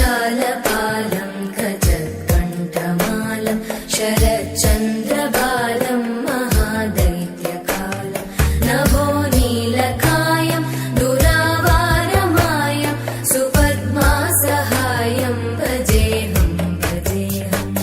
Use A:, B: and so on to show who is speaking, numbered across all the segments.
A: जगज्जालपालं खचत्कण्ठमालं शरच्चन्द्रबालं महादैत्यकालं नभो नीलकायं दुरावारमायं सुपद्मासहायं भजेऽहं भजेऽहम्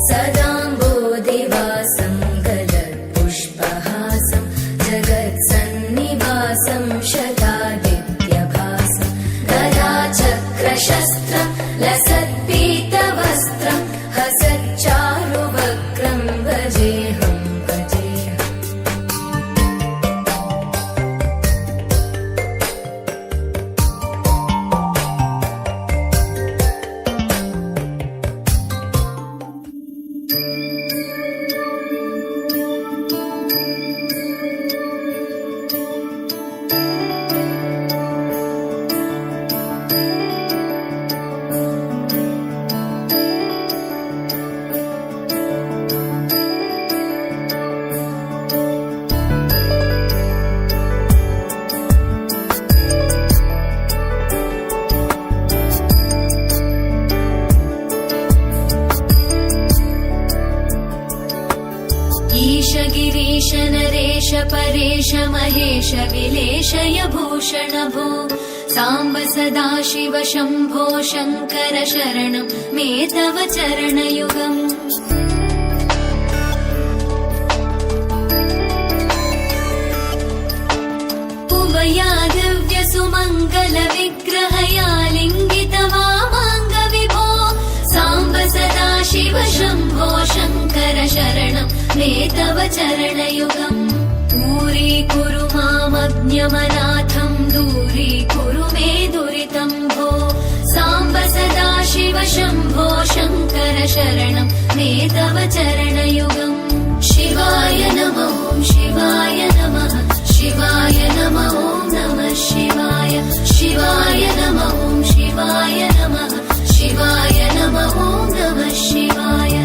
A: सदाम्बोधिवासं गलत्पुष्पहासं जगत्सन्निवासं शतादित्यभासं गदाचक्रशस्त्रं लसत्पीतवस्त्रं हसच्चारुवक्त्रं भजेऽहं भजेऽहम् ईश गिरीश नरेश परेश महेश विलेशय भूषण भो साम्ब सदाशिव शम्भो शङ्कर शरणं मे तव चरणयुगम् उभया दिव्य सुमङ्गल विग्रहया लिङ्गित वामाङ्ग विभो साम्ब सदाशिव शम्भो शङ्कर शरणं मे तव चरणयुगम् दूरीकुरु मामज्ञमनाथं दूरीकुरु मे दुरितं भो साम्ब सदाशिव शम्भो शङ्कर शरणं मे तव चरणयुगम् शिवाय नमः शिवाय नमः शिवाय नमः नमः शिवाय शिवाय नमः शिवाय नमः शिवाय नमः नमः शिवाय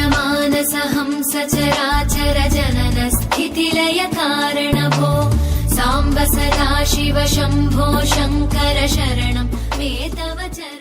A: ऋषिवरमानसहंस चराचर जनन स्थितिलय कारण भो साम्ब सदाशिव शम्भो शङ्कर शरणं मे तव चरणयुगम्